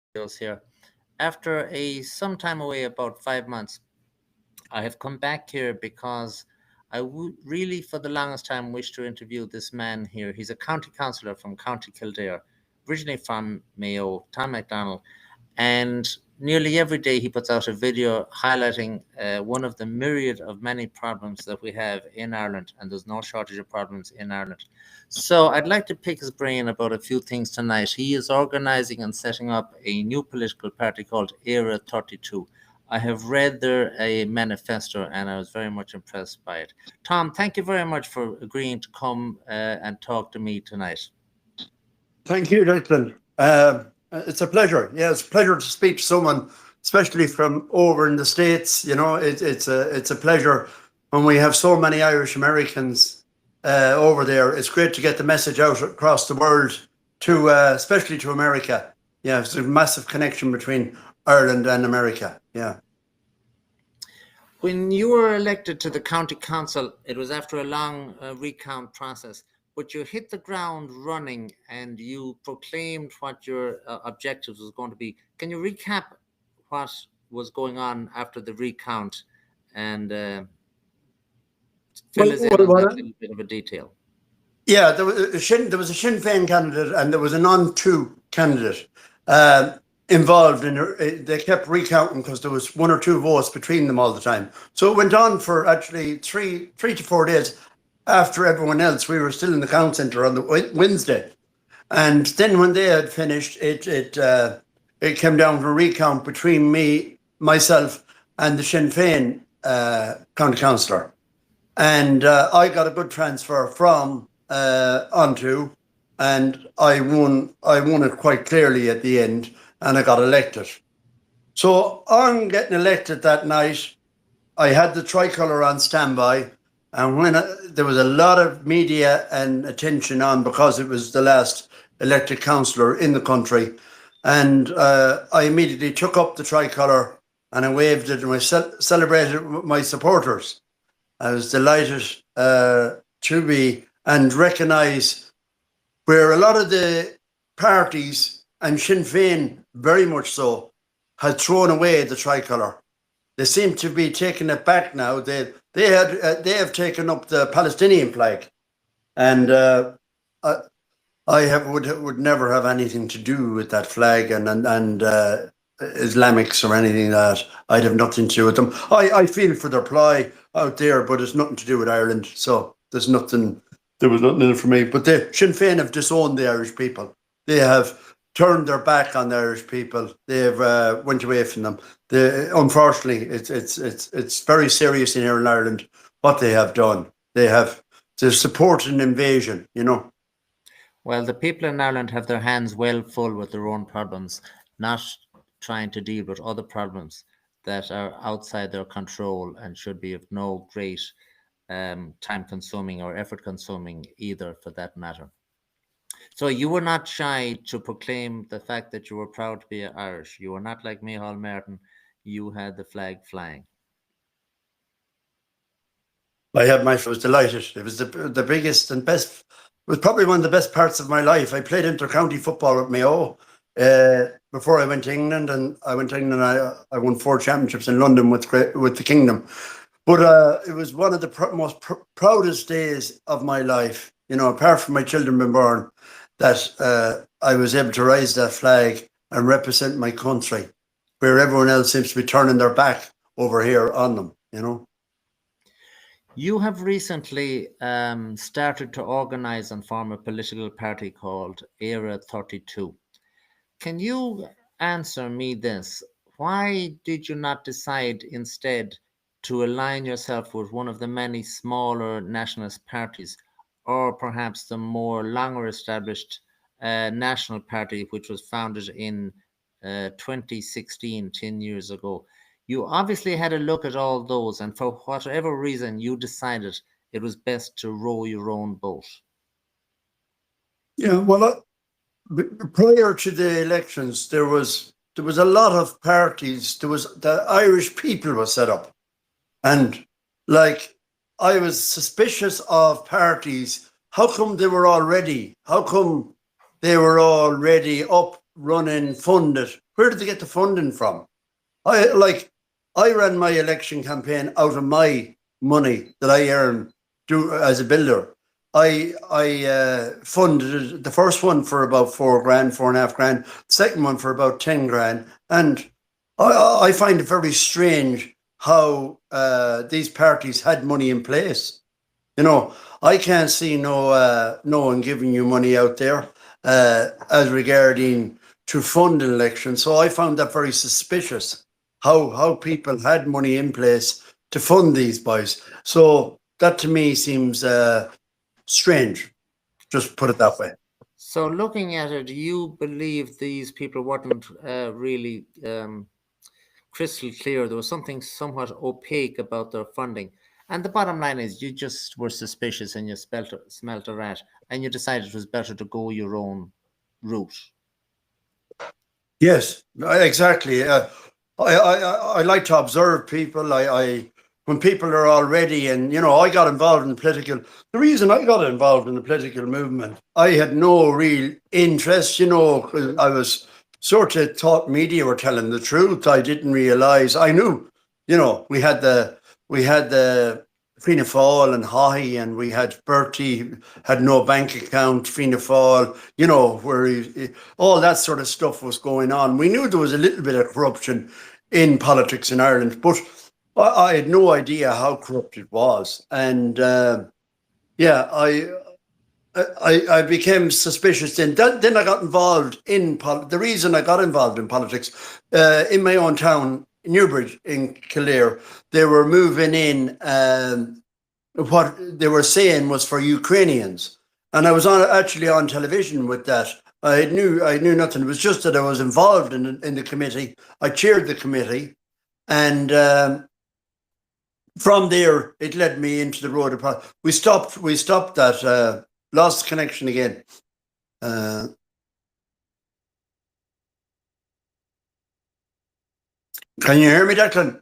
studios here. After a some time away, about 5 months, I have come back here because I would really, for the longest time, wish to interview this man here. He's a county councillor from County Kildare, originally from Mayo, Tom MacDonald, and nearly every day he puts out a video highlighting one of the myriad of many problems that we have in Ireland, and there's no shortage of problems in Ireland. So I'd like to pick his brain about a few things tonight. He is organising and setting up a new political party called Era 32. I have read their a manifesto and I was very much impressed by it. Tom, thank you very much for agreeing to come and talk to me tonight. Thank you, Declan. It's a pleasure. Yeah, it's a pleasure to speak to someone, especially from over in the States. You know, it's a pleasure when we have so many Irish Americans over there. It's great to get the message out across the world, to especially to America. Yeah, there's a massive connection between Ireland and America. Yeah. When you were elected to the county council, it was after a long recount process, but you hit the ground running and you proclaimed what your objectives was going to be. Can you recap what was going on after the recount and fill us in on that little bit of a detail? Yeah, there was a Sinn Féin candidate and there was a non-two candidate involved in it. They kept recounting because there was one or two votes between them all the time. So it went on for actually three to 4 days after everyone else. We were still in the count centre on the Wednesday. And then when they had finished, it came down to a recount between myself and the Sinn Féin county councillor. And I got a good transfer from onto, and I won it quite clearly at the end, and I got elected. So on getting elected that night, I had the tricolour on standby, and when there was a lot of media and attention on because it was the last elected councillor in the country, and I immediately took up the tricolour and I waved it and I celebrated with my supporters. I was delighted to be and recognise where a lot of the parties, and Sinn Féin very much so, had thrown away the tricolour. They seem to be taking it back now. They have taken up the Palestinian flag, and I would never have anything to do with that flag and Islamics or anything like that. I'd have nothing to do with them. I feel for their plight out there, but it's nothing to do with Ireland. So there was nothing in it for me. But Sinn Féin have disowned the Irish people. They have turned their back on the Irish people. They've went away from them. Unfortunately, it's very serious in here in Ireland what they have done. They're supporting an invasion, you know. Well, the people in Ireland have their hands well full with their own problems, not trying to deal with other problems that are outside their control and should be of no great time consuming or effort consuming either, for that matter. So you were not shy to proclaim the fact that you were proud to be Irish. You were not like Micheál Martin. You had the flag flying. I was delighted. It was the biggest and best. It was probably one of the best parts of my life. I played inter-county football with Mayo before I went to England, and I went to England. I won 4 championships in London with the Kingdom. But it was one of the most proudest days of my life. You know, apart from my children being born, that I was able to raise that flag and represent my country, where everyone else seems to be turning their back over here on them. You know. You have recently started to organise and form a political party called Era 32. Can you answer me this? Why did you not decide instead to align yourself with one of the many smaller nationalist parties, or perhaps the more longer established National Party, which was founded in 2016, 10 years ago? You obviously had a look at all those, and for whatever reason, you decided it was best to row your own boat. Yeah, well, prior to the elections, there was a lot of parties. There was the Irish People was set up, and like I was suspicious of parties. How come they were already up running funded. Where did they get the funding from? I ran my election campaign out of my money that I earn as a builder. I funded the first one for about $4 grand, $4.5 grand. The second one for about 10 grand, and I find it very strange how these parties had money in place. You know, I can't see no one giving you money out there as regarding to fund an election. So I found that very suspicious how people had money in place to fund these boys. So that to me seems strange. Just put it that way. So, looking at it, do you believe these people weren't really crystal clear? There was something somewhat opaque about their funding. And the bottom line is, you just were suspicious and you smelt a rat, and you decided it was better to go your own route. Yes, exactly. I like to observe people. When people are already, and you know, I got involved in political. The reason I got involved in the political movement, I had no real interest. You know, 'cause I was sort of thought media were telling the truth. I didn't realize. I knew, you know, we had the Fianna Fáil and Haughey, and we had Bertie had no bank account. Fianna Fáil, you know, where all that sort of stuff was going on. We knew there was a little bit of corruption in politics in Ireland, but I had no idea how corrupt it was, and yeah, I became suspicious. Then I got involved in the reason I got involved in politics in my own town, Newbridge in Kildare. They were moving in. What they were saying was for Ukrainians, and I was actually on television with that. I knew nothing. It was just that I was involved in the committee. I chaired the committee, and from there it led me into the road of we stopped that. Lost connection again. Can you hear me, Declan?